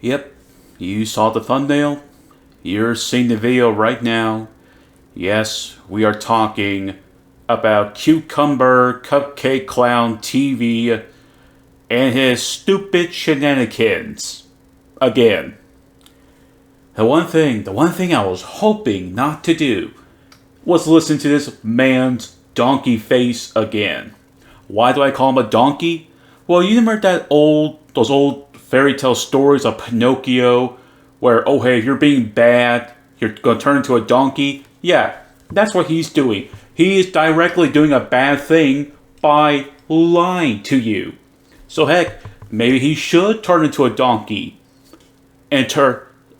Yep, you saw the thumbnail. You're seeing the video right now. Yes, we are talking about Cucumber Cupcake Clown TV and his stupid shenanigans. Again. The one thing I was hoping not to do was listen to this man's donkey face again. Why do I call him a donkey? Well, you remember those old fairy tale stories of Pinocchio, where, oh hey, if you're being bad, you're gonna turn into a donkey? Yeah, that's what he's doing. He is directly doing a bad thing by lying to you. So heck, maybe he should turn into a donkey, and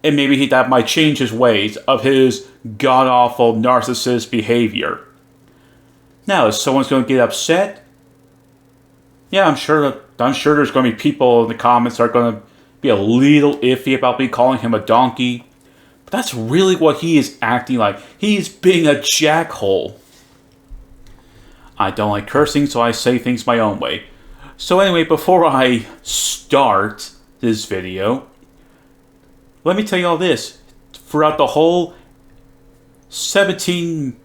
maybe that might change his ways of his god-awful narcissist behavior. Now, if someone's going to get upset, yeah, I'm sure there's going to be people in the comments that are going to be a little iffy about me calling him a donkey. But that's really what he is acting like. He's being a jackhole. I don't like cursing, so I say things my own way. So anyway, before I start this video, let me tell you all this. Throughout the whole 18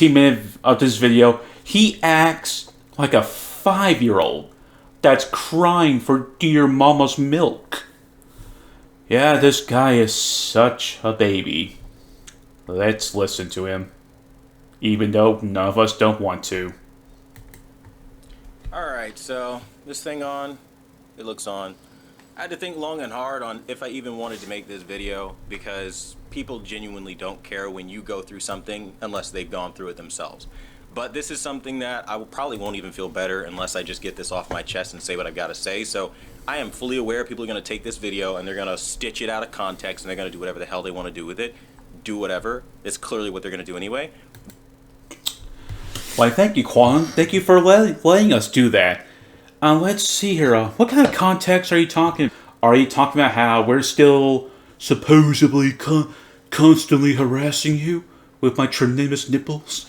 minutes of this video, he acts like a 5-year-old that's crying for dear mama's milk. Yeah, this guy is such a baby. Let's listen to him. Even though none of us don't want to. Alright, so this thing on, it looks on. I had to think long and hard on if I even wanted to make this video, because people genuinely don't care when you go through something unless they've gone through it themselves. But this is something that I probably won't even feel better unless I just get this off my chest and say what I've got to say. So I am fully aware people are going to take this video and they're going to stitch it out of context and they're going to do whatever the hell they want to do with it. Do whatever. It's clearly what they're going to do anyway. Why, thank you, Quan. Thank you for letting us do that. Let's see here. What kind of context are you talking? Are you talking about how we're still supposedly constantly harassing you with my tremendous nipples?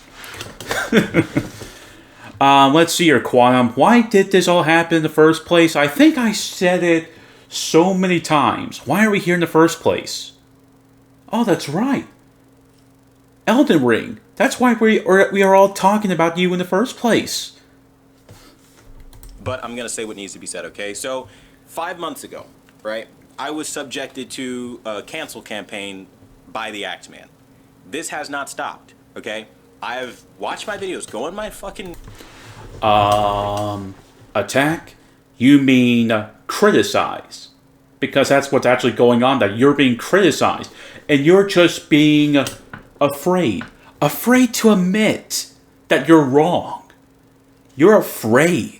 Let's see here, Quantum. Why did this all happen in the first place? I think I said it so many times. Why are we here in the first place? Oh, that's right. Elden Ring. That's why we are all talking about you in the first place. But I'm going to say what needs to be said, okay? So, 5 months ago, right, I was subjected to a cancel campaign by the Axeman. This has not stopped, okay? I've watched my videos, go on my fucking... Attack? You mean criticize? Because that's what's actually going on, that you're being criticized. And you're just being afraid. Afraid to admit that you're wrong. You're afraid.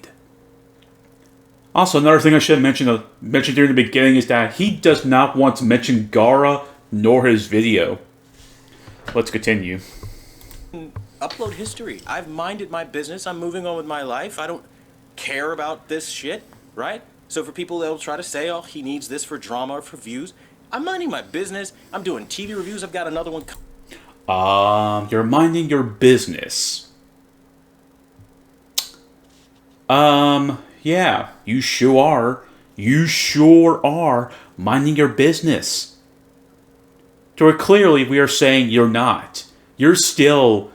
Also, another thing I should have mentioned during the beginning is that he does not want to mention Gaara nor his video. Let's continue. Upload history. I've minded my business. I'm moving on with my life. I don't care about this shit, right? So for people that'll try to say, oh, he needs this for drama or for views, I'm minding my business. I'm doing TV reviews. I've got another one. You're minding your business. Yeah, you sure are. You sure are minding your business. So clearly we are saying you're not. You're still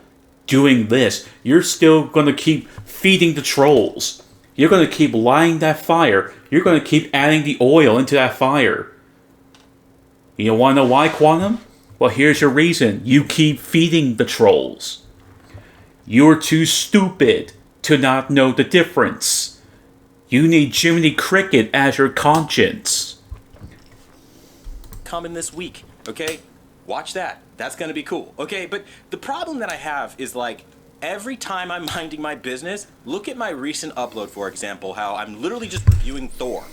doing this. You're still going to keep feeding the trolls. You're going to keep lighting that fire. You're going to keep adding the oil into that fire. You want to know why, Quantum? Well, here's your reason. You keep feeding the trolls. You're too stupid to not know the difference. You need Jiminy Cricket as your conscience. Coming this week, okay? Watch that. That's going to be cool, okay? But the problem that I have is, like, every time I'm minding my business, look at my recent upload, for example, how I'm literally just reviewing Thor.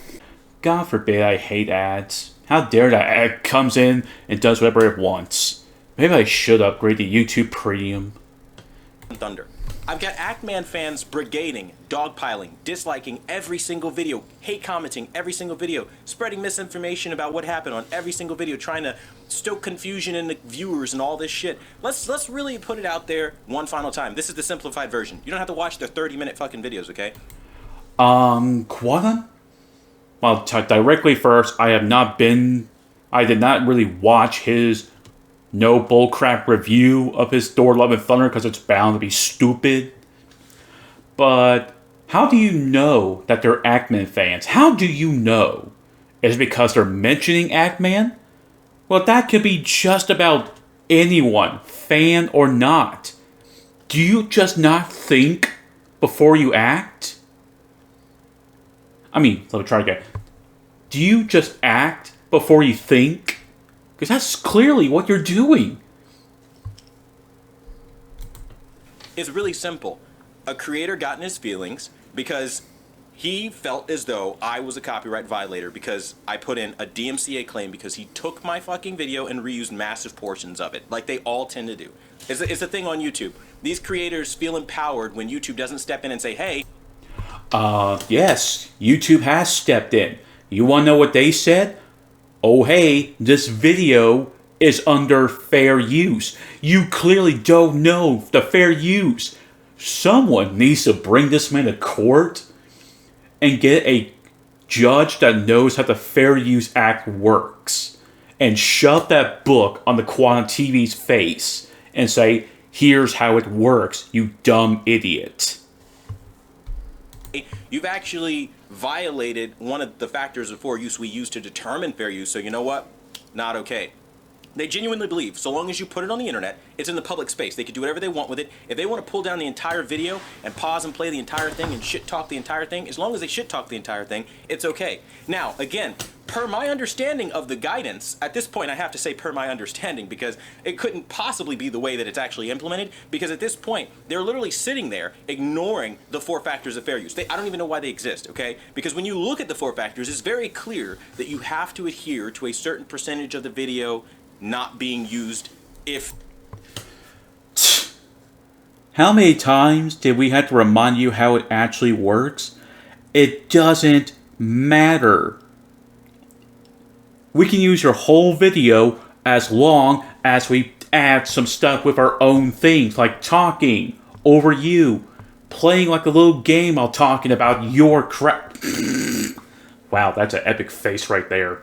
God forbid I hate ads. How dare that ad comes in and does whatever it wants. Maybe I should upgrade to YouTube Premium. Thunder. I've got Ackman fans brigading, dogpiling, disliking every single video, hate commenting every single video, spreading misinformation about what happened on every single video, trying to stoke confusion in the viewers and all this shit. Let's really put it out there one final time. This is the simplified version. You don't have to watch their 30-minute fucking videos, okay? Quantum? Well, directly first, I did not really watch his no bullcrap review of his Thor Love and Thunder because it's bound to be stupid. But how do you know that they're Ackman fans? How do you know? Is it because they're mentioning Ackman? Well, that could be just about anyone, fan or not. Do you just not think before you act? Let me try again. Do you just act before you think? Because that's clearly what you're doing. It's really simple. A creator got in his feelings because he felt as though I was a copyright violator because I put in a DMCA claim because he took my fucking video and reused massive portions of it, like they all tend to do. It's a thing on YouTube. These creators feel empowered when YouTube doesn't step in and say, hey. Yes, YouTube has stepped in. You want to know what they said? Oh, hey, this video is under fair use. You clearly don't know the fair use. Someone needs to bring this man to court and get a judge that knows how the Fair Use Act works and shove that book on the QuantumTV's face and say, here's how it works, you dumb idiot. You've actually violated one of the factors of fair use we use to determine fair use, so you know what? Not okay. They genuinely believe, so long as you put it on the internet, it's in the public space. They can do whatever they want with it. If they want to pull down the entire video and pause and play the entire thing and shit talk the entire thing, as long as they shit talk the entire thing, it's okay. Now, again, per my understanding of the guidance, at this point I have to say per my understanding because it couldn't possibly be the way that it's actually implemented, because at this point, they're literally sitting there ignoring the 4 factors of fair use. I don't even know why they exist, okay? Because when you look at the 4 factors, it's very clear that you have to adhere to a certain percentage of the video not being used if... How many times did we have to remind you how it actually works? It doesn't matter. We can use your whole video as long as we add some stuff with our own things, like talking over you, playing like a little game while talking about your crap. Wow, that's an epic face right there.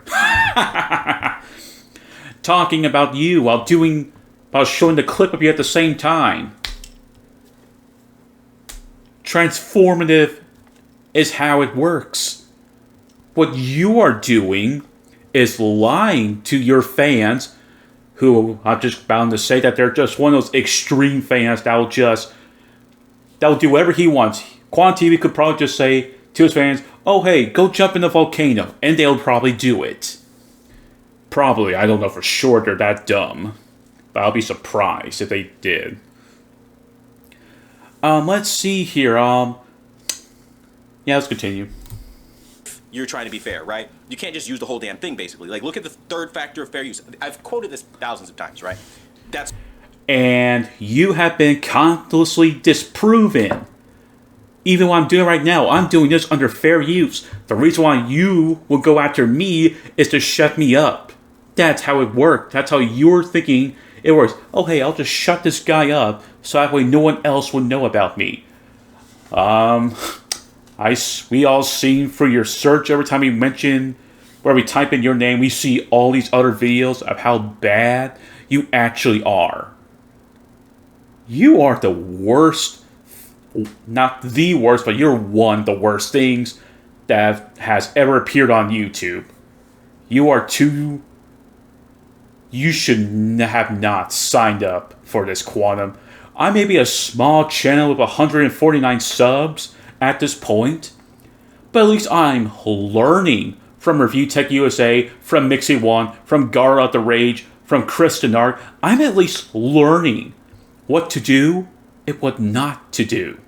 Talking about you while showing the clip of you at the same time. Transformative is how it works. What you are doing is lying to your fans, who I'm just bound to say that they're just one of those extreme fans that'll do whatever he wants. QuantumTV could probably just say to his fans, oh hey, go jump in the volcano, and they'll probably do it. Probably, I don't know for sure they're that dumb, but I'll be surprised if they did. Let's see here, yeah, let's continue. You're trying to be fair, right? You can't just use the whole damn thing, basically. Like, look at the 3rd factor of fair use. I've quoted this thousands of times, right? And you have been constantly disproven. Even what I'm doing right now, I'm doing this under fair use. The reason why you will go after me is to shut me up. That's how it worked. That's how you're thinking it works. Oh, hey, I'll just shut this guy up so that way no one else will know about me. We all seen through your search every time you mention, where we type in your name, we see all these other videos of how bad you actually are. You are the worst, not the worst, but you're one of the worst things that has ever appeared on YouTube. You should have not signed up for this, Quantum. I may be a small channel with 149 subs at this point, but at least I'm learning from Review Tech USA, from minxyone, from Garaa0ftherage, from Kristenark. I'm at least learning what to do and what not to do.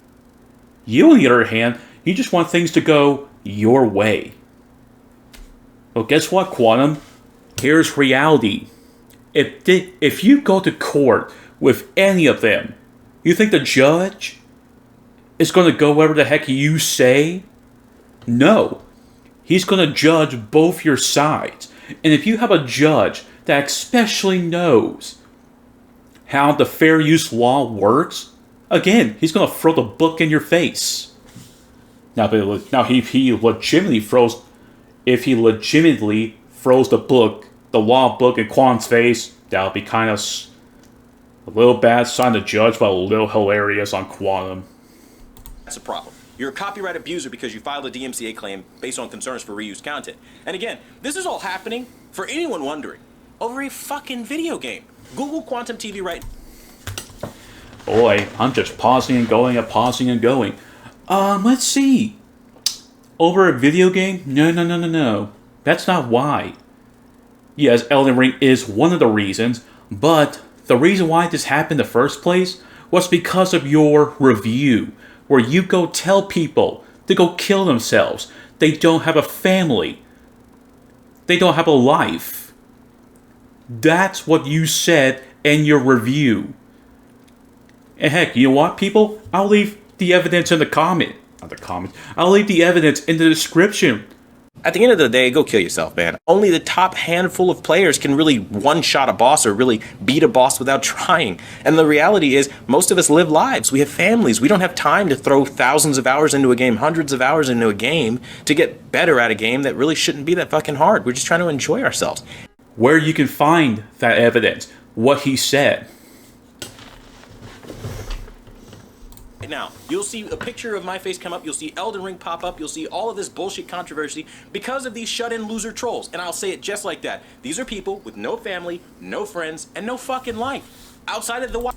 You, on the other hand, you just want things to go your way. Well, guess what, Quantum? Here's reality. If you go to court with any of them, you think the judge is going to go wherever the heck you say? No. He's going to judge both your sides. And if you have a judge that especially knows how the fair use law works, again, he's going to throw the book in your face. Now, he legitimately throws if he legitimately throws the law book in Quan's face, that would be kind of a little bad sign to judge, but a little hilarious on Quantum. That's a problem. You're a copyright abuser because you filed a DMCA claim based on concerns for reused content. And again, this is all happening, for anyone wondering, over a fucking video game. Google QuantumTV right now. Boy, I'm just pausing and going and pausing and going. Let's see. Over a video game? No. That's not why. Yes, Elden Ring is one of the reasons, but the reason why this happened in the first place was because of your review, where you go tell people to go kill themselves. They don't have a family. They don't have a life. That's what you said in your review. And heck, you know what, people? I'll leave the evidence in the comment. Not the comments. I'll leave the evidence in the description. At the end of the day, go kill yourself, man. Only the top handful of players can really one-shot a boss or really beat a boss without trying. And the reality is, most of us live lives. We have families. We don't have time to throw thousands of hours into a game, hundreds of hours into a game to get better at a game that really shouldn't be that fucking hard. We're just trying to enjoy ourselves. Where you can find that evidence, what he said. Now, you'll see a picture of my face come up, you'll see Elden Ring pop up, you'll see all of this bullshit controversy because of these shut-in loser trolls. And I'll say it just like that. These are people with no family, no friends, and no fucking life. Outside of the...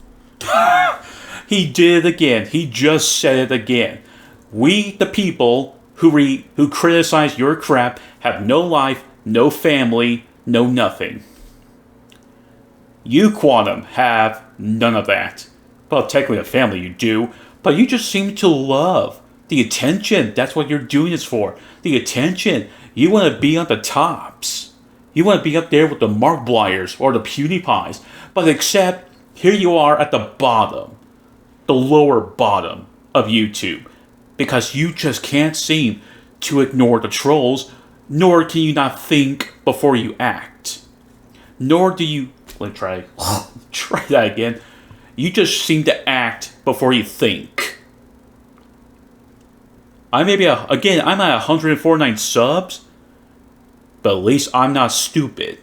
He did it again. He just said it again. We, the people who criticize your crap, have no life, no family, no nothing. You, Quantum, have none of that. Well, technically a family you do, but you just seem to love the attention. That's what you're doing this for. The attention. You want to be on the tops. You want to be up there with the Markipliers or the PewDiePies. But except, here you are at the bottom. The lower bottom of YouTube. Because you just can't seem to ignore the trolls, nor can you not think before you act. Nor do you... Let me try that again. You just seem to act before you think. I'm at 149 subs, but at least I'm not stupid.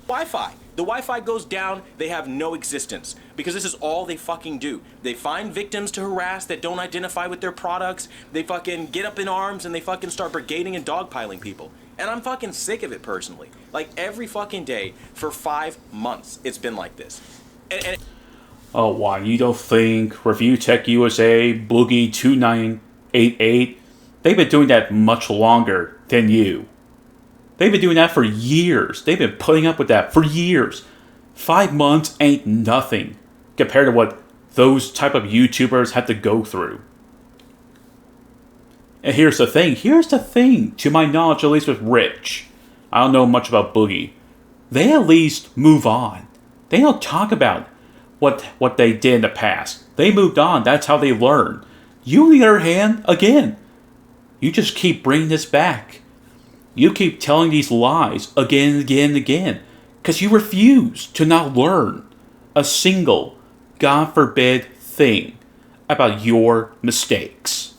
Wi-Fi. The Wi-Fi goes down, they have no existence. Because this is all they fucking do. They find victims to harass that don't identify with their products. They fucking get up in arms and they fucking start brigading and dogpiling people. And I'm fucking sick of it personally. Like every fucking day for 5 months, it's been like this. Oh, why? You don't think Review Tech USA, Boogie 2988, they've been doing that much longer than you. They've been doing that for years. They've been putting up with that for years. 5 months ain't nothing compared to what those type of YouTubers have to go through. And here's the thing. To my knowledge, at least with Rich, I don't know much about Boogie. They at least move on. They don't talk about what they did in the past. They moved on. That's how they learn. You, on the other hand, again, you just keep bringing this back. You keep telling these lies again and again and again. Because you refuse to not learn a single, God forbid, thing about your mistakes.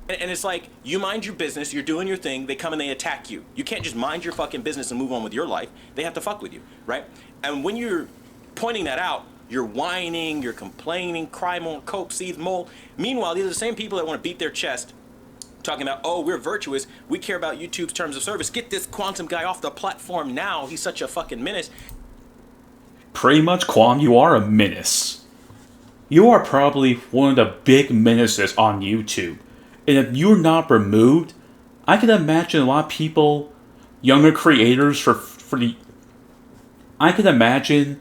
And it's like, you mind your business, you're doing your thing, they come and they attack you. You can't just mind your fucking business and move on with your life. They have to fuck with you, right? And when you're pointing that out, you're whining, you're complaining, cry more, cope, seethe, mole. Meanwhile, these are the same people that want to beat their chest, talking about, oh, we're virtuous, we care about YouTube's terms of service. Get this Quantum guy off the platform now, he's such a fucking menace. Pretty much, Quam, you are a menace. You are probably one of the big menaces on YouTube. And if you're not removed, I can imagine a lot of people, younger creators I can imagine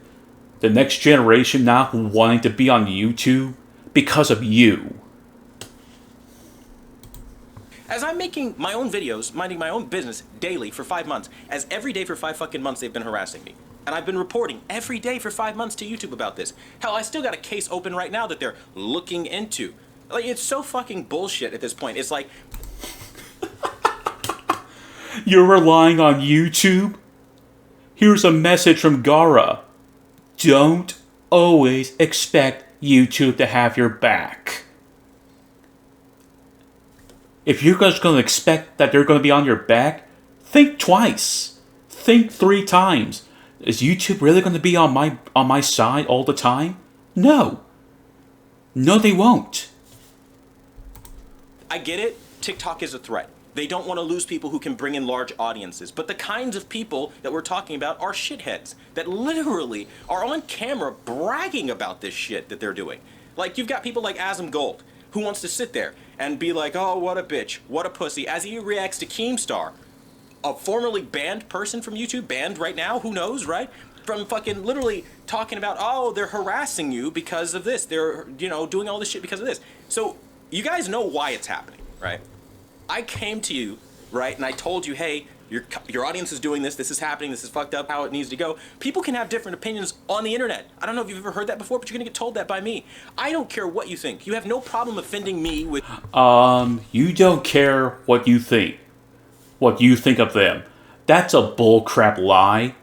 the next generation not wanting to be on YouTube because of you. As I'm making my own videos, minding my own business daily for 5 months, as every day for 5 fucking months they've been harassing me. And I've been reporting every day for 5 months to YouTube about this. Hell, I still got a case open right now that they're looking into. Like, it's so fucking bullshit at this point. It's like... You're relying on YouTube? Here's a message from Garaa. Don't always expect YouTube to have your back. If you're just going to expect that they're going to be on your back, think twice. Think 3 times. Is YouTube really going to be on my side all the time? No. No, they won't. I get it. TikTok is a threat. They don't want to lose people who can bring in large audiences. But the kinds of people that we're talking about are shitheads that literally are on camera bragging about this shit that they're doing. Like, you've got people like Asm Gold, who wants to sit there and be like, oh, what a bitch, what a pussy, as he reacts to Keemstar, a formerly banned person from YouTube, banned right now, who knows, right? From fucking literally talking about, oh, they're harassing you because of this. They're, you know, doing all this shit because of this. So you guys know why it's happening, right? I came to you, right, and I told you, hey, your audience is doing this is happening, this is fucked up, how it needs to go. People can have different opinions on the internet. I don't know if you've ever heard that before, but you're gonna get told that by me. I don't care what you think. You have no problem offending me with... You don't care what you think of them. That's a bullcrap lie.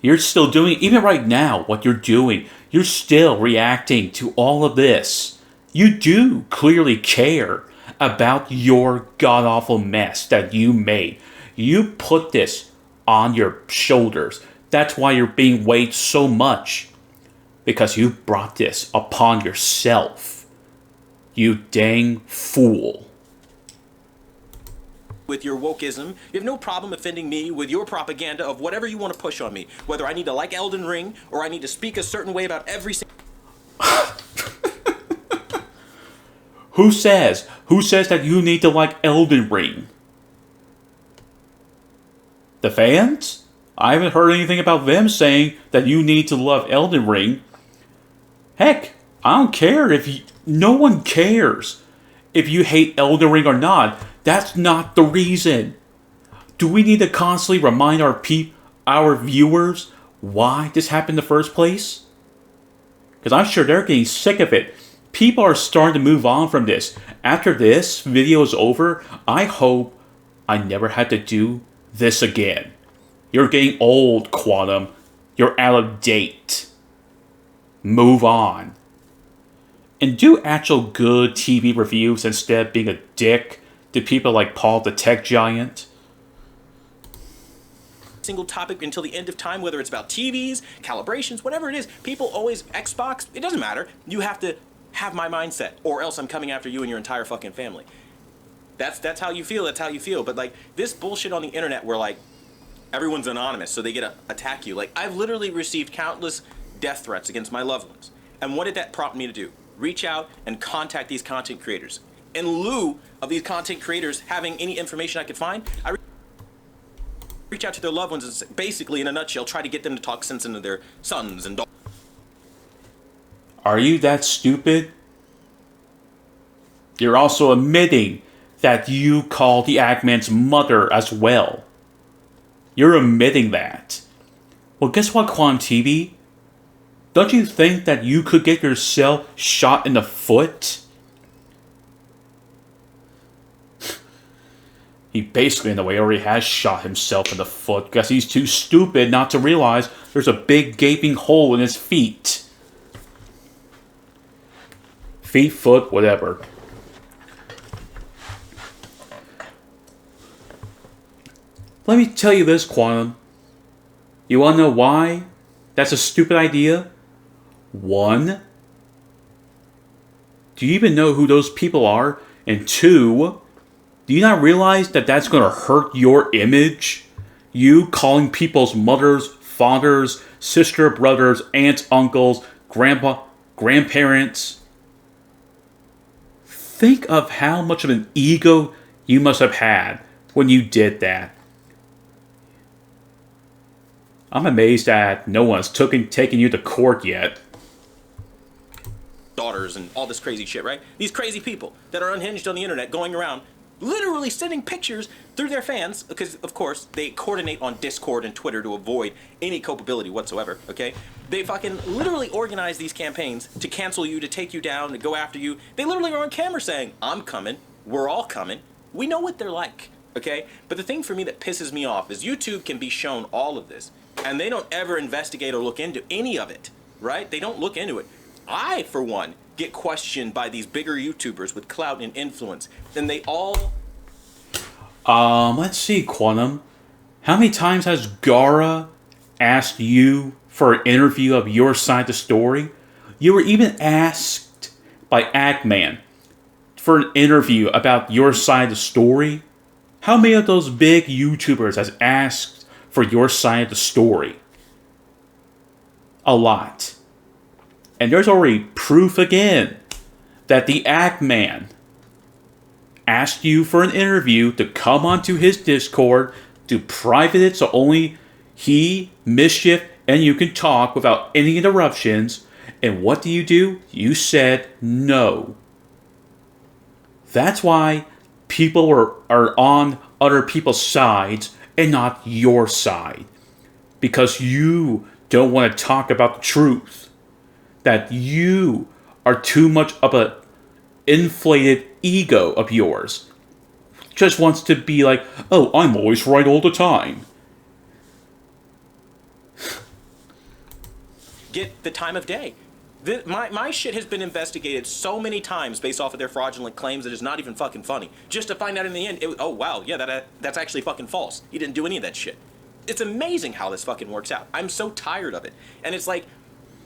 You're still doing, even right now, what you're doing, you're still reacting to all of this. You do clearly care about your god-awful mess that you made. You put this on your shoulders. That's why you're being weighed so much. Because you brought this upon yourself. You dang fool. With your wokeism, you have no problem offending me with your propaganda of whatever you want to push on me. Whether I need to like Elden Ring, or I need to speak a certain way about every single... Who says that you need to like Elden Ring? The fans? I haven't heard anything about them saying that you need to love Elden Ring. Heck, I don't care if you... No one cares if you hate Elden Ring or not. That's not the reason. Do we need to constantly remind our viewers why this happened in the first place? Because I'm sure they're getting sick of it. People are starting to move on from this. After this video is over, I hope I never had to do this again. You're getting old, Quantum. You're out of date. Move on. And do actual good TV reviews instead of being a dick to people like Paul the Tech Giant. Single topic until the end of time, whether it's about TVs, calibrations, whatever it is. People always... Xbox, it doesn't matter. You have to have my mindset, or else I'm coming after you and your entire fucking family. That's how you feel, that's how you feel. But like, this bullshit on the internet where like, everyone's anonymous, so they get to attack you. Like, I've literally received countless death threats against my loved ones. And what did that prompt me to do? Reach out and contact these content creators. In lieu of these content creators having any information I could find, I reach out to their loved ones and basically, in a nutshell, try to get them to talk sense into their sons and daughters. Are you that stupid? You're also admitting that you called the Eggman's mother as well. You're admitting that. Well, guess what, QuantumTV? Don't you think that you could get yourself shot in the foot? He basically, in a way, already has shot himself in the foot because he's too stupid not to realize there's a big gaping hole in his feet. Feet, foot, whatever. Let me tell you this, Quantum. You want to know why that's a stupid idea? 1, do you even know who those people are? And 2, do you not realize that that's going to hurt your image? You calling people's mothers, fathers, sister, brothers, aunts, uncles, grandparents. Think of how much of an ego you must have had when you did that. I'm amazed that no one's taken you to court yet. Daughters and all this crazy shit, right? These crazy people that are unhinged on the internet going around literally sending pictures through their fans, because of course they coordinate on Discord and Twitter to avoid any culpability whatsoever, okay? They fucking literally organize these campaigns to cancel you, to take you down, to go after you. They literally are on camera saying, I'm coming, we're all coming. We know what they're like, okay? But the thing for me that pisses me off is YouTube can be shown all of this, and they don't ever investigate or look into any of it, right? They don't look into it. I, for one, get questioned by these bigger YouTubers with clout and influence, and they all Let's see, Quantum. How many times has Gara asked you for an interview of your side of the story? You were even asked by Agman for an interview about your side of the story. How many of those big YouTubers has asked for your side of the story? A lot. And there's already proof again that the Agman asked you for an interview to come onto his Discord, to private it so only he, Mischief, and you can talk without any interruptions. And what do? You said no. That's why people are on other people's sides and not your side. Because you don't want to talk about the truth. That you are too much of an inflated ego of yours. Just wants to be like, oh, I'm always right all the time. Get the time of day. My shit has been investigated so many times based off of their fraudulent claims that it's not even fucking funny. Just to find out in the end, oh wow, yeah, that's actually fucking false. He didn't do any of that shit. It's amazing how this fucking works out. I'm so tired of it. And it's like,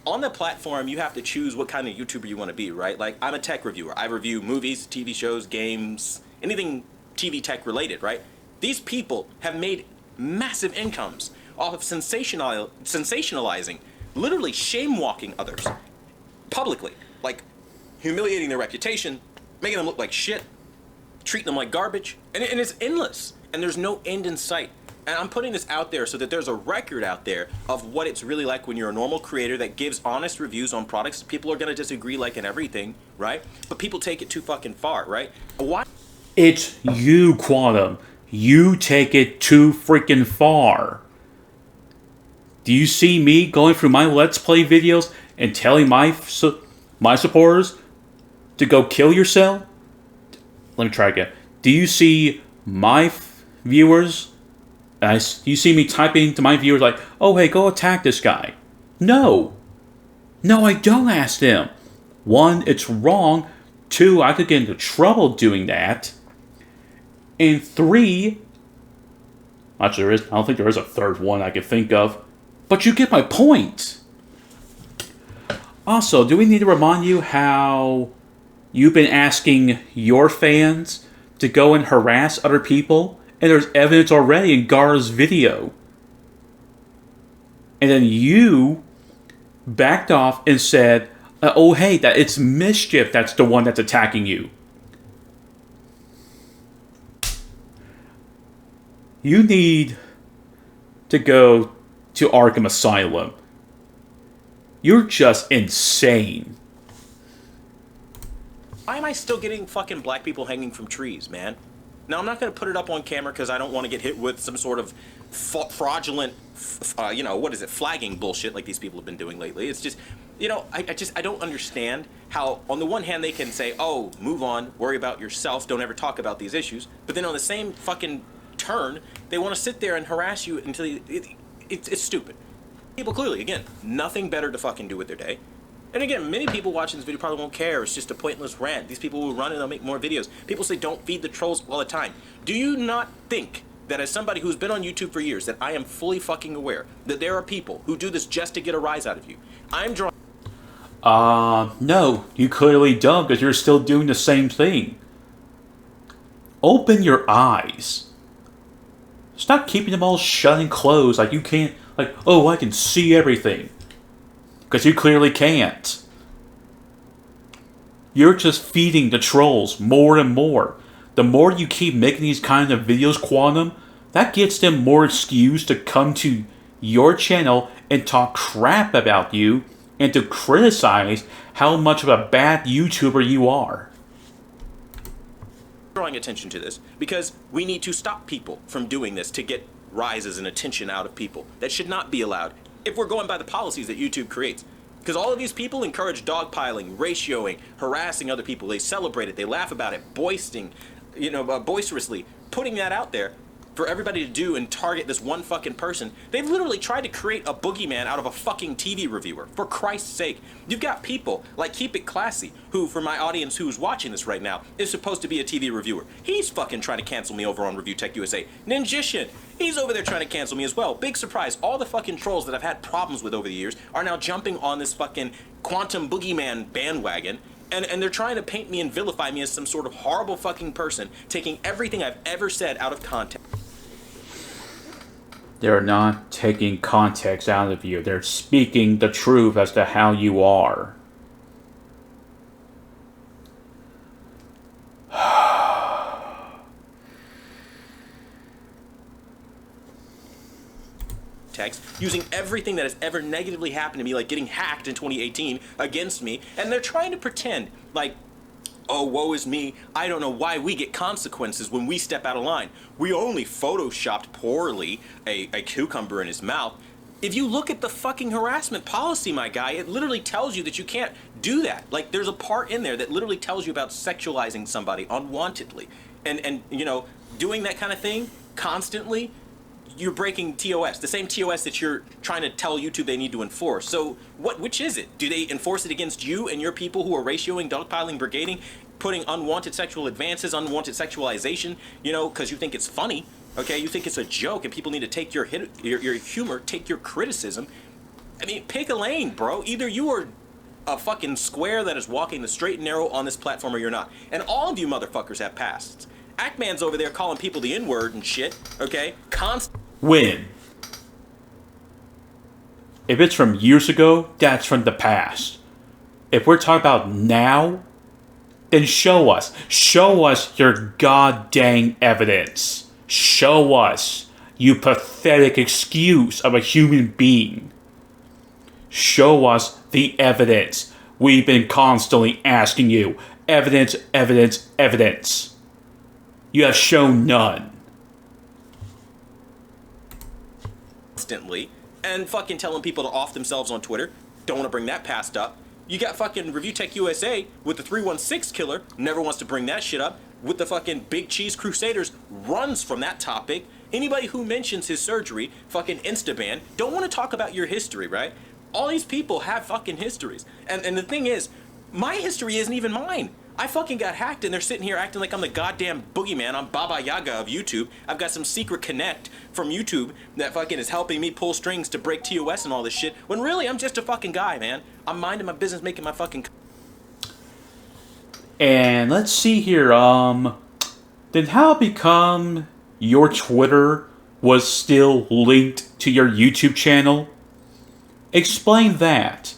on the platform, you have to choose what kind of YouTuber you want to be, right? Like, I'm a tech reviewer. I review movies, TV shows, games, anything TV tech related, right? These people have made massive incomes off of sensationalizing, literally shame-walking others publicly. Like, humiliating their reputation, making them look like shit, treating them like garbage, and it's endless. And there's no end in sight. And I'm putting this out there so that there's a record out there of what it's really like when you're a normal creator that gives honest reviews on products. People are going to disagree like in everything, right? But people take it too fucking far, right? Why? It's you, Quantum. You take it too freaking far. Do you see me going through my Let's Play videos and telling my supporters to go kill yourself? Let me try again. Do you see my viewers? You see me typing to my viewers like, oh, hey, go attack this guy. No. No, I don't ask them. One, it's wrong. Two, I could get into trouble doing that. And three, actually, I don't think there is a third one I can think of. But you get my point. Also, do we need to remind you how you've been asking your fans to go and harass other people? And there's evidence already in Gara's video. And then you backed off and said, oh hey, that it's Mischief that's the one that's attacking you. You need to go to Arkham Asylum. You're just insane. Why am I still getting fucking black people hanging from trees, man? Now, I'm not going to put it up on camera because I don't want to get hit with some sort of fraudulent, flagging bullshit like these people have been doing lately. It's just, I don't understand how, on the one hand, they can say, oh, move on, worry about yourself, don't ever talk about these issues. But then on the same fucking turn, they want to sit there and harass you until it's stupid. People clearly, again, nothing better to fucking do with their day. And again, many people watching this video probably won't care. It's just a pointless rant. These people will run and they'll make more videos. People say don't feed the trolls all the time. Do you not think that as somebody who's been on YouTube for years, that I am fully fucking aware that there are people who do this just to get a rise out of you? I'm drawing... No, you clearly don't because you're still doing the same thing. Open your eyes. Stop keeping them all shut and closed like you can't, like, oh, I can see everything. Because you clearly can't. You're just feeding the trolls more and more. The more you keep making these kinds of videos, Quantum, that gets them more excuse to come to your channel and talk crap about you and to criticize how much of a bad YouTuber you are. Drawing attention to this because we need to stop people from doing this to get rises and attention out of people. That should not be allowed. If we're going by the policies that YouTube creates. Because all of these people encourage dogpiling, ratioing, harassing other people. They celebrate it. They laugh about it, boisterously, putting that out there for everybody to do and target this one fucking person. They've literally tried to create a boogeyman out of a fucking TV reviewer. For Christ's sake. You've got people like Keep It Classy, who, for my audience who's watching this right now, is supposed to be a TV reviewer. He's fucking trying to cancel me over on Review Tech USA. Ninjician, he's over there trying to cancel me as well. Big surprise, all the fucking trolls that I've had problems with over the years are now jumping on this fucking quantum boogeyman bandwagon. And they're trying to paint me and vilify me as some sort of horrible fucking person, taking everything I've ever said out of context. They're not taking context out of you. They're speaking the truth as to how you are. Using everything that has ever negatively happened to me, like getting hacked in 2018 against me, and they're trying to pretend like, oh, woe is me, I don't know why we get consequences when we step out of line. We only photoshopped poorly a cucumber in his mouth. If you look at the fucking harassment policy, my guy, it literally tells you that you can't do that. Like, there's a part in there that literally tells you about sexualizing somebody unwantedly. And you know, doing that kind of thing constantly, you're breaking TOS, the same TOS that you're trying to tell YouTube they need to enforce. So which is it? Do they enforce it against you and your people who are ratioing, dogpiling, brigading, putting unwanted sexual advances, unwanted sexualization, you know, because you think it's funny, okay? You think it's a joke and people need to take your humor, take your criticism. I mean, pick a lane, bro. Either you are a fucking square that is walking the straight and narrow on this platform or you're not. And all of you motherfuckers have pasts. Ackman's over there calling people the N-word and shit, okay? When? If it's from years ago, that's from the past. If we're talking about now, then show us. Show us your goddamn evidence. Show us, you pathetic excuse of a human being. Show us the evidence. We've been constantly asking you. Evidence, evidence, evidence. You have shown none. Constantly, and fucking telling people to off themselves on Twitter. Don't want to bring that past up. You got fucking Review Tech USA with the 316 killer, never wants to bring that shit up. With the fucking Big Cheese Crusaders, runs from that topic. Anybody who mentions his surgery, fucking Instaban, don't want to talk about your history, right? All these people have fucking histories. And the thing is, my history isn't even mine. I fucking got hacked and they're sitting here acting like I'm the goddamn boogeyman. I'm Baba Yaga of YouTube. I've got some secret connect from YouTube that fucking is helping me pull strings to break TOS and all this shit. When really, I'm just a fucking guy, man. I'm minding my business, making my fucking... And let's see here, then how become your Twitter was still linked to your YouTube channel? Explain that.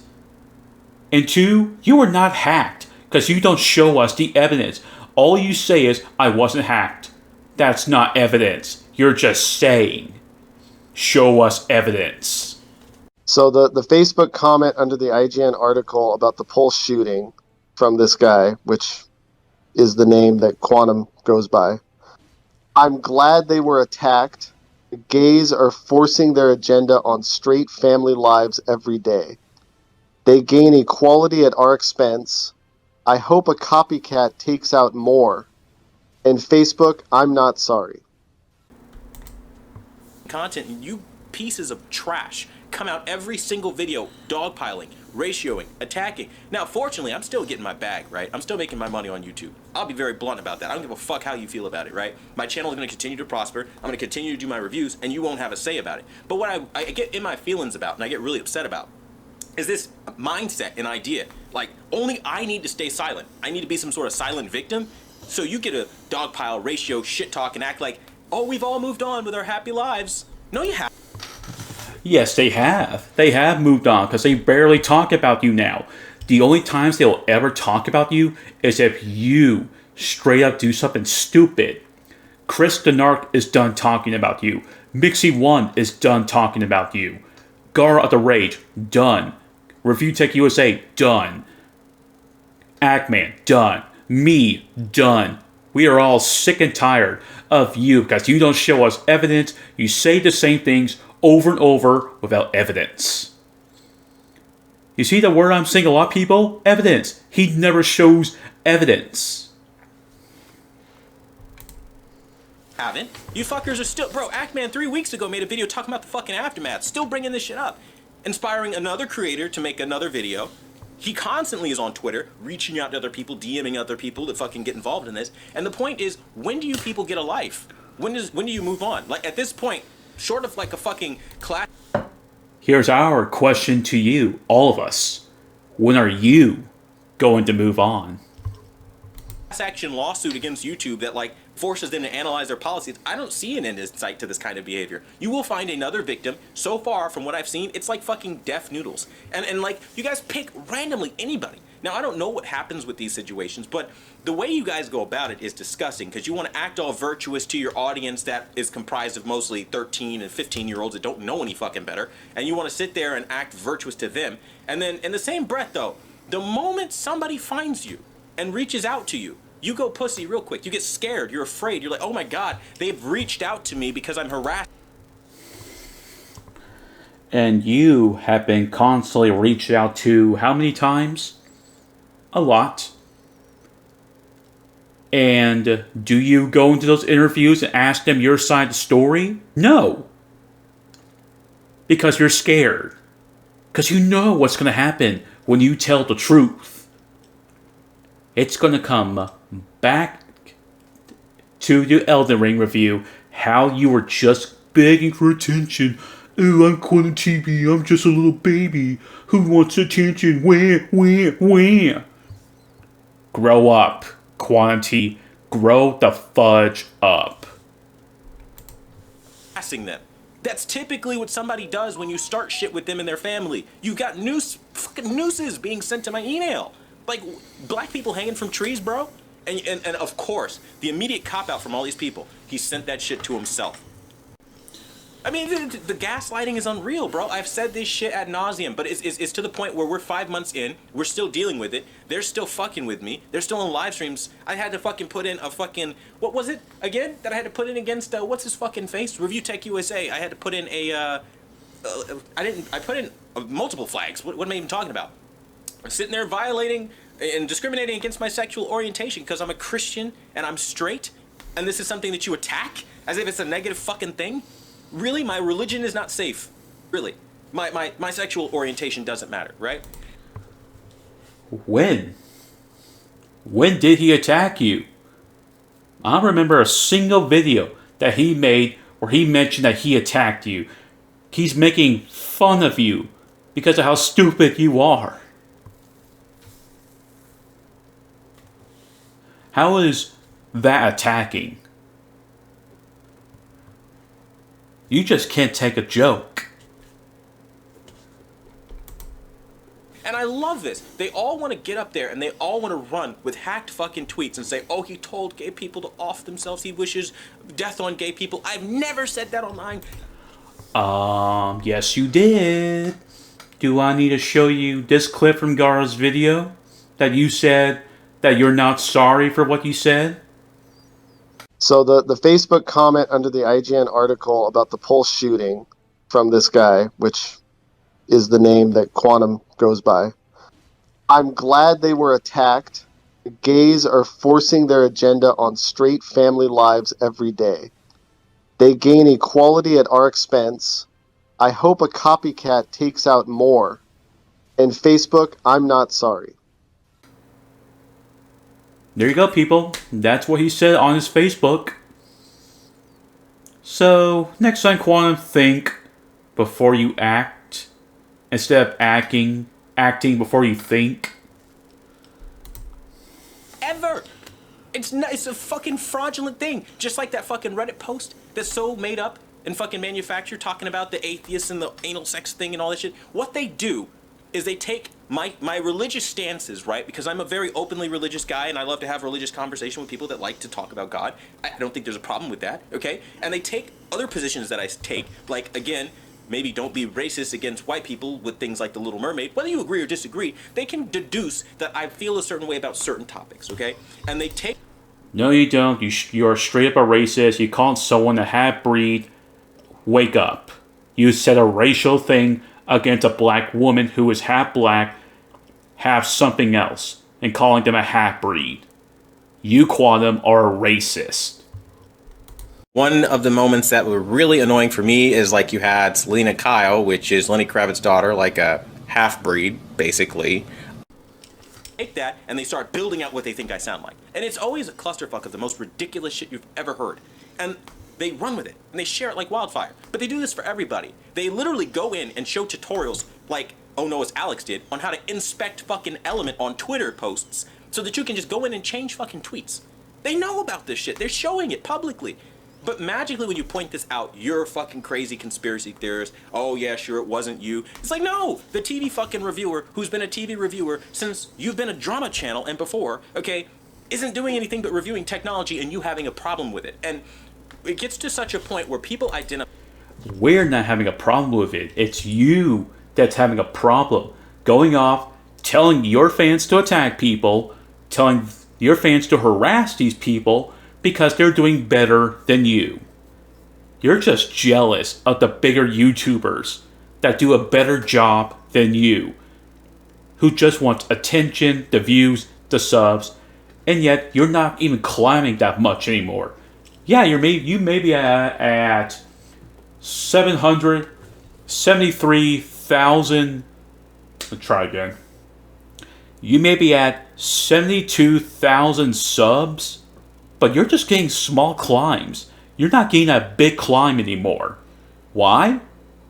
And two, you were not hacked. Because you don't show us the evidence. All you say is, I wasn't hacked. That's not evidence. You're just saying. Show us evidence. So the Facebook comment under the IGN article about the Pulse shooting from this guy, which is the name that Quantum goes by. I'm glad they were attacked. The gays are forcing their agenda on straight family lives every day. They gain equality at our expense. I hope a copycat takes out more. And Facebook, I'm not sorry. Content, and you pieces of trash come out every single video, dogpiling, ratioing, attacking. Now, fortunately, I'm still getting my bag, right? I'm still making my money on YouTube. I'll be very blunt about that. I don't give a fuck how you feel about it, right? My channel is going to continue to prosper. I'm going to continue to do my reviews, and you won't have a say about it. But what I get in my feelings about, and I get really upset about, is this mindset and idea. Like, only I need to stay silent. I need to be some sort of silent victim. So you get a dogpile, ratio, shit talk, and act like, oh, we've all moved on with our happy lives. No, you haven't. Yes, they have. They have moved on because they barely talk about you now. The only times they'll ever talk about you is if you straight up do something stupid. Chris the Narc is done talking about you. minxyone is done talking about you. Garaa0ftherage, done. Review Tech USA, done. Ackman, done. Me, done. We are all sick and tired of you because you don't show us evidence. You say the same things over and over without evidence. You see the word I'm saying a lot, people? Evidence. He never shows evidence. haven't. You fuckers are still... Bro, Ackman 3 weeks ago made a video talking about the fucking aftermath. Still bringing this shit up. Inspiring another creator to make another video. He constantly is on Twitter, reaching out to other people, DMing other people to fucking get involved in this. And the point is, when do you people get a life? When do you move on? Like, at this point, short of like a fucking class... Here's our question to you, all of us. When are you going to move on? Action lawsuit against YouTube that like forces them to analyze their policies. I don't see an end in sight to this kind of behavior. You will find another victim. So far from what I've seen, it's like fucking deaf noodles. And like, you guys pick randomly anybody. Now, I don't know what happens with these situations, but the way you guys go about it is disgusting, because you want to act all virtuous to your audience that is comprised of mostly 13 and 15-year-olds that don't know any fucking better, and you want to sit there and act virtuous to them. And then in the same breath, though, the moment somebody finds you and reaches out to you, you go pussy real quick. You get scared. You're afraid. You're like, oh my God, they've reached out to me because I'm harassed. And you have been constantly reached out to how many times? A lot. And do you go into those interviews and ask them your side of the story? No. Because you're scared. Because you know what's going to happen when you tell the truth. It's going to come back to the Elden Ring review, how you were just begging for attention. Oh, I'm QuantumTV, I'm just a little baby who wants attention. Where? Grow up, QuantumTV. Grow the fudge up. Harassing them. That's typically what somebody does when you start shit with them and their family. You got fucking nooses being sent to my email. Like, black people hanging from trees, bro. And of course, the immediate cop-out from all these people, he sent that shit to himself. I mean, the gaslighting is unreal, bro. I've said this shit ad nauseum, but it's to the point where we're 5 months in, we're still dealing with it, they're still fucking with me, they're still on live streams. I had to fucking put in a fucking, what was it, again, that I had to put in against, what's his fucking face? Review Tech USA. I had to put in I put in multiple flags. What am I even talking about? I'm sitting there violating and discriminating against my sexual orientation because I'm a Christian and I'm straight, and this is something that you attack as if it's a negative fucking thing? Really? My religion is not safe. Really. My sexual orientation doesn't matter, right? When? When did he attack you? I don't remember a single video that he made where he mentioned that he attacked you. He's making fun of you because of how stupid you are. How is that attacking? You just can't take a joke. And I love this. They all want to get up there and they all want to run with hacked fucking tweets and say, oh, he told gay people to off themselves. He wishes death on gay people. I've never said that online. Yes you did. Do I need to show you this clip from Gaara's video? That you said that you're not sorry for what you said? So the Facebook comment under the IGN article about the Pulse shooting from this guy, which is the name that Quantum goes by. I'm glad they were attacked. Gays are forcing their agenda on straight family lives every day. They gain equality at our expense. I hope a copycat takes out more. And Facebook, I'm not sorry. There you go, people. That's what he said on his Facebook. So, next time, Quantum, think before you act. Instead of acting before you think. Ever. It's a fucking fraudulent thing. Just like that fucking Reddit post that's so made up and fucking manufactured talking about the atheists and the anal sex thing and all that shit. What they do is they take my religious stances, right? Because I'm a very openly religious guy and I love to have religious conversation with people that like to talk about God. I don't think there's a problem with that, okay? And they take other positions that I take, like, again, maybe don't be racist against white people with things like The Little Mermaid. Whether you agree or disagree, they can deduce that I feel a certain way about certain topics, okay? And they take... No, you don't. You're straight up a racist. You call someone a half-breed. Wake up. You said a racial thing against a black woman who is half black, half something else, and calling them a half-breed. You, Quantum, are a racist. One of the moments that were really annoying for me is like you had Selena Kyle, which is Lenny Kravitz's daughter, like a half-breed, basically. Take that and they start building out what they think I sound like. And it's always a clusterfuck of the most ridiculous shit you've ever heard. And they run with it and they share it like wildfire. But they do this for everybody. They literally go in and show tutorials like Oh Noah's Alex did on how to inspect fucking Element on Twitter posts so that you can just go in and change fucking tweets. They know about this shit. They're showing it publicly. But magically, when you point this out, you're a fucking crazy conspiracy theorist. Oh, yeah, sure, it wasn't you. It's like, no, the TV fucking reviewer, who's been a TV reviewer since you've been a drama channel and before, okay, isn't doing anything but reviewing technology and you having a problem with it. And it gets to such a point where people identify. We're not having a problem with it. It's you that's having a problem. Going off, telling your fans to attack people, telling your fans to harass these people, because they're doing better than you. You're just jealous of the bigger YouTubers that do a better job than you, who just want attention, the views, the subs, and yet you're not even climbing that much anymore. Yeah, you may be at 773,000. Let's try again. You may be at 72,000 subs, but you're just getting small climbs. You're not getting a big climb anymore. Why?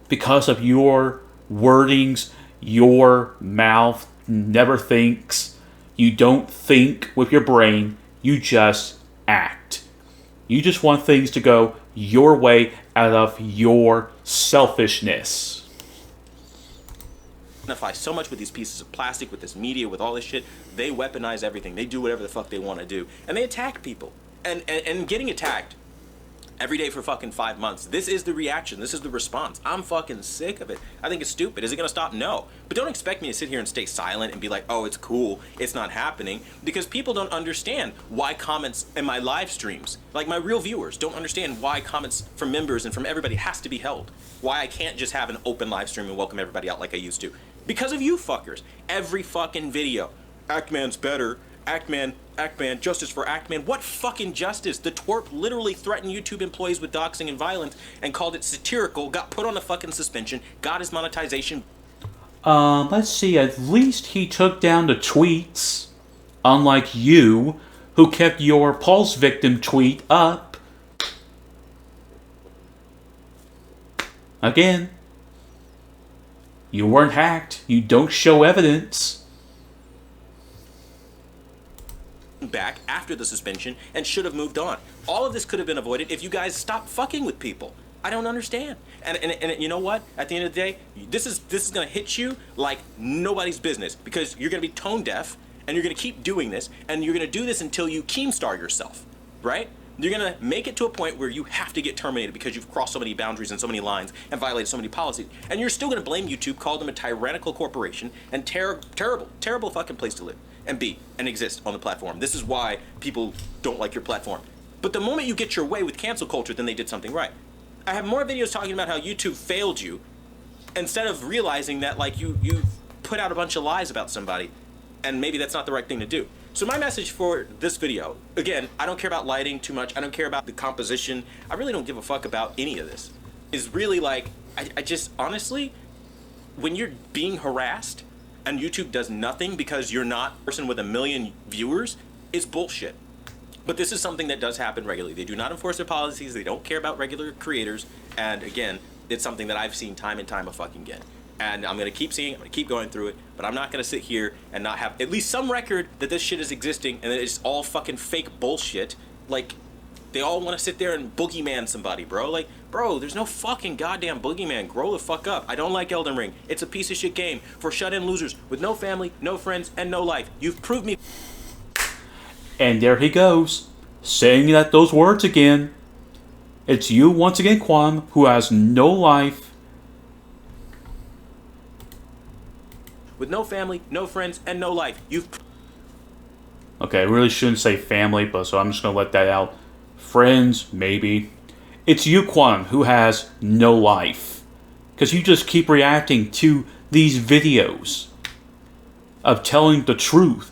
Because of your wordings, your mouth never thinks. You don't think with your brain, you just act. You just want things to go your way out of your selfishness. So much with these pieces of plastic, with this media, with all this shit. They weaponize everything. They do whatever the fuck they want to do. And they attack people. And getting attacked every day for fucking 5 months. This is the reaction. This is the response. I'm fucking sick of it. I think it's stupid. Is it going to stop? No. But don't expect me to sit here and stay silent and be like, oh, it's cool. It's not happening. Because people don't understand why comments in my live streams, like my real viewers, don't understand why comments from members and from everybody has to be held. Why I can't just have an open live stream and welcome everybody out like I used to. Because of you fuckers. Every fucking video. Actman's better. Actman, justice for Actman. What fucking justice? The twerp literally threatened YouTube employees with doxing and violence and called it satirical, got put on a fucking suspension, got his monetization. Let's see, at least he took down the tweets, unlike you, who kept your Pulse victim tweet up. Again, you weren't hacked. You don't show evidence. Back after the suspension and should have moved on. All of this could have been avoided if you guys stopped fucking with people. I don't understand. And you know what? At the end of the day, this is going to hit you like nobody's business, because you're going to be tone deaf and you're going to keep doing this, and you're going to do this until you Keemstar yourself, right? You're going to make it to a point where you have to get terminated because you've crossed so many boundaries and so many lines and violated so many policies. And you're still going to blame YouTube, call them a tyrannical corporation and terrible fucking place to live and be and exist on the platform. This is why people don't like your platform. But the moment you get your way with cancel culture, then they did something right. I have more videos talking about how YouTube failed you, instead of realizing that like you put out a bunch of lies about somebody, and maybe that's not the right thing to do. So my message for this video, again, I don't care about lighting too much. I don't care about the composition. I really don't give a fuck about any of this. Is really like, I just, honestly, when you're being harassed and YouTube does nothing because you're not a person with 1 million viewers, it's bullshit. But this is something that does happen regularly. They do not enforce their policies. They don't care about regular creators. And again, it's something that I've seen time and time again. And I'm going to keep seeing it. I'm going to keep going through it. But I'm not going to sit here and not have at least some record that this shit is existing and that it's all fucking fake bullshit. Like, they all want to sit there and boogeyman somebody, bro. Like, bro, there's no fucking goddamn boogeyman. Grow the fuck up. I don't like Elden Ring. It's a piece of shit game for shut-in losers with no family, no friends, and no life. You've proved me. And there he goes, saying those words again. It's you once again, Quam, who has no life. With no family, no friends, and no life. Okay, I really shouldn't say family, but so I'm just going to let that out. Friends, maybe. It's you, Quam, who has no life. Because you just keep reacting to these videos of telling the truth.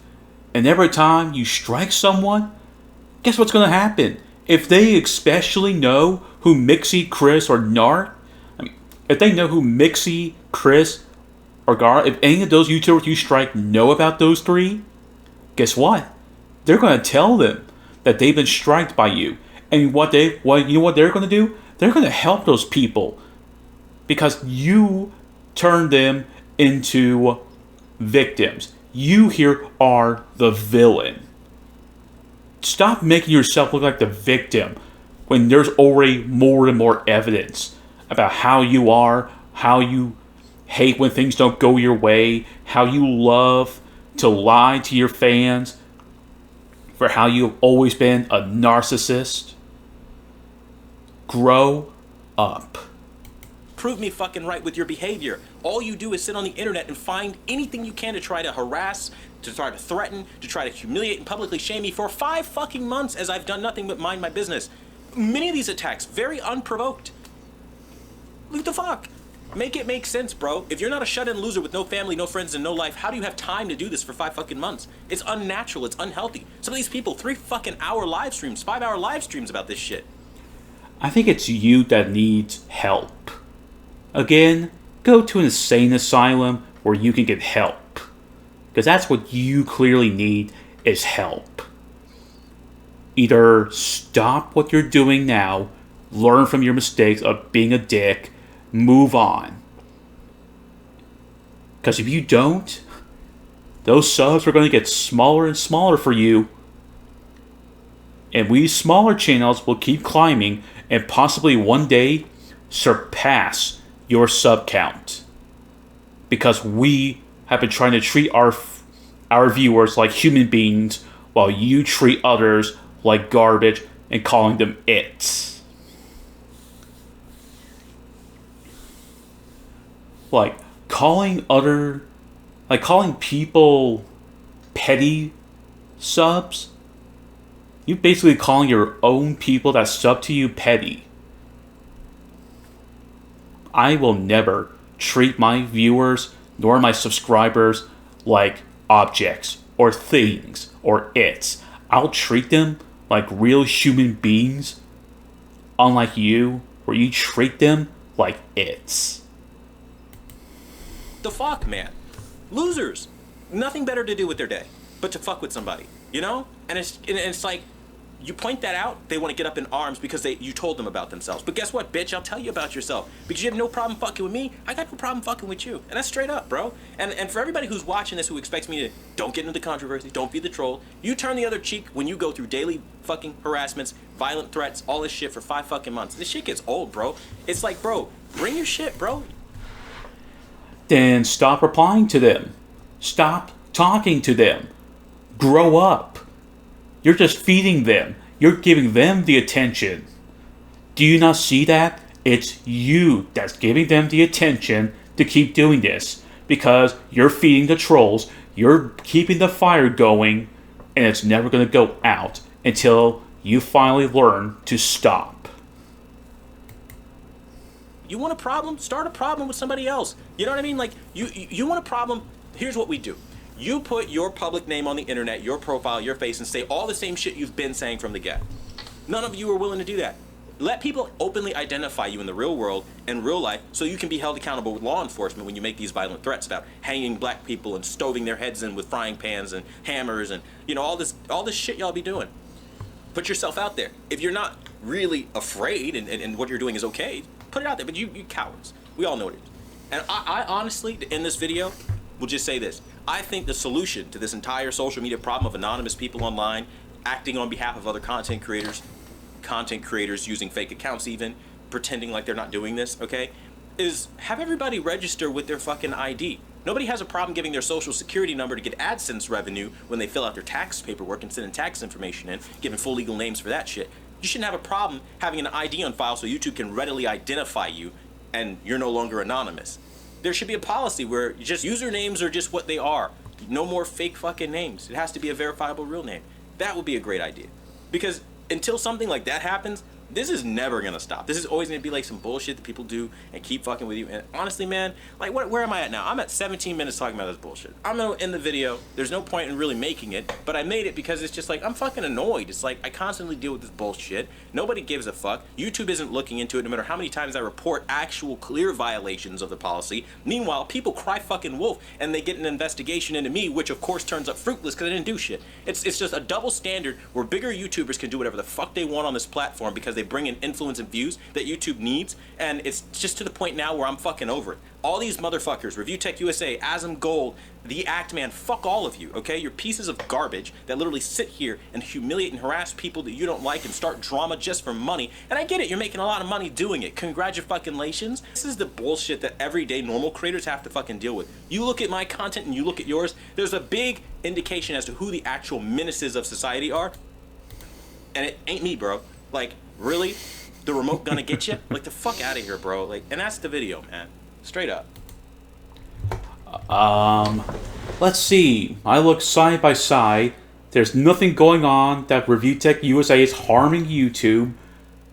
And every time you strike someone, guess what's going to happen? if they especially know who Mixy, Chris, or Nart, I mean, if they know who Mixy, Chris, or Garaa, if any of those YouTubers you strike know about those three, guess what? They're going to tell them that they've been striked by you. And you know what they're going to do? They're going to help those people because you turned them into victims. You here are the villain. Stop making yourself look like the victim when there's already more and more evidence about how you are, how you hate when things don't go your way, how you love to lie to your fans, for how you've always been a narcissist. Grow up. Prove me fucking right with your behavior. All you do is sit on the internet and find anything you can to try to harass, to try to threaten, to try to humiliate and publicly shame me for 5 fucking months as I've done nothing but mind my business. Many of these attacks, very unprovoked. What the fuck? Make it make sense, bro. If you're not a shut-in loser with no family, no friends, and no life, how do you have time to do this for 5 fucking months? It's unnatural. It's unhealthy. Some of these people, 3 fucking hour live streams, 5-hour live streams about this shit. I think it's you that needs help. Again, go to an insane asylum where you can get help. Because that's what you clearly need is help. Either stop what you're doing now, learn from your mistakes of being a dick, move on. Because if you don't, those subs are going to get smaller and smaller for you. And we smaller channels will keep climbing and possibly one day surpass your sub count. Because we have been trying to treat our viewers like human beings while you treat others like garbage and calling them its. Like calling people petty subs. You basically calling your own people that sub to you petty. I will never treat my viewers nor my subscribers like objects or things or its. I'll treat them like real human beings, unlike you, where you treat them like its. The fuck, man? Losers. Nothing better to do with their day but to fuck with somebody, you know? And it's like, you point that out, they want to get up in arms because you told them about themselves. But guess what, bitch? I'll tell you about yourself. Because you have no problem fucking with me, I got no problem fucking with you. And that's straight up, bro. And for everybody who's watching this who expects me to don't get into the controversy, don't be the troll, you turn the other cheek when you go through daily fucking harassments, violent threats, all this shit for 5 fucking months. This shit gets old, bro. It's like, bro, bring your shit, bro. Then stop replying to them. Stop talking to them. Grow up. You're just feeding them. You're giving them the attention. Do you not see that? It's you that's giving them the attention to keep doing this. Because you're feeding the trolls, you're keeping the fire going, and it's never going to go out until you finally learn to stop. You want a problem? Start a problem with somebody else. You know what I mean? Like, you want a problem? Here's what we do. You put your public name on the internet, your profile, your face, and say all the same shit you've been saying from the get. None of you are willing to do that. Let people openly identify you in the real world and real life so you can be held accountable with law enforcement when you make these violent threats about hanging black people and stoving their heads in with frying pans and hammers and, you know, all this shit y'all be doing. Put yourself out there. If you're not really afraid and what you're doing is okay, put it out there. But you cowards. We all know what it is. And I honestly, in this video, will just say this. I think the solution to this entire social media problem of anonymous people online acting on behalf of other content creators using fake accounts even, pretending like they're not doing this, okay, is have everybody register with their fucking ID. Nobody has a problem giving their social security number to get AdSense revenue when they fill out their tax paperwork and sending tax information in, giving full legal names for that shit. You shouldn't have a problem having an ID on file so YouTube can readily identify you and you're no longer anonymous. There should be a policy where just usernames are just what they are. No more fake fucking names. It has to be a verifiable real name. That would be a great idea. Because until something like that happens, This is never gonna stop. This is always gonna be like some bullshit that people do and keep fucking with you. And honestly, man, like, where am I at now? I'm at 17 minutes talking about this bullshit. I'm gonna end the video. There's no point in really making it, but I made it because it's just like, I'm fucking annoyed. It's like, I constantly deal with this bullshit. Nobody gives a fuck. YouTube isn't looking into it no matter how many times I report actual clear violations of the policy. Meanwhile, people cry fucking wolf and they get an investigation into me, which of course turns up fruitless because I didn't do shit. It's just a double standard where bigger YouTubers can do whatever the fuck they want on this platform because they bring in influence and views that YouTube needs, and it's just to the point now where I'm fucking over it. All these motherfuckers, Review Tech USA, Asm Gold, The Act Man, fuck all of you, okay? You're pieces of garbage that literally sit here and humiliate and harass people that you don't like and start drama just for money. And I get it, you're making a lot of money doing it. Congratulations. This is the bullshit that everyday normal creators have to fucking deal with. You look at my content and you look at yours, there's a big indication as to who the actual menaces of society are. And it ain't me, bro. Like, really? The remote gonna get you? Like, the fuck out of here, bro. Like, and that's the video, man. Straight up. Let's see. I look side by side. There's nothing going on that Review Tech USA is harming YouTube.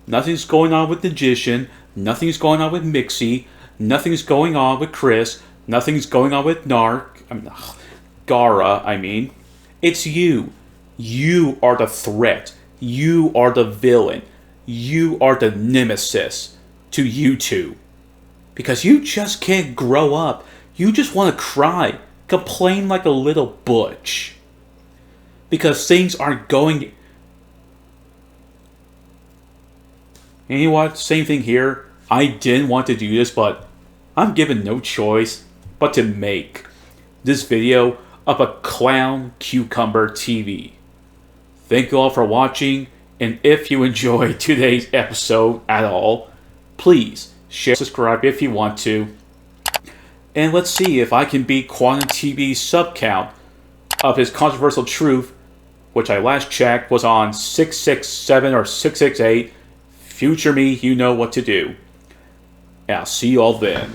Nothing's going on with Magician. Nothing's going on with Mixy. Nothing's going on with Chris. Nothing's going on with Garaa, I mean. It's you. You are the threat. You are the villain. You are the nemesis to YouTube. Because you just can't grow up. You just want to cry. Complain like a little butch. Because things aren't going... And you know what? Same thing here. I didn't want to do this, but I'm given no choice but to make this video of a clown cucumber TV. Thank you all for watching, and if you enjoyed today's episode at all, please share, subscribe if you want to, and let's see if I can beat QuantumTV's sub count of his controversial truth, which I last checked was on 667 or 668. Future me, you know what to do. And I'll see you all then.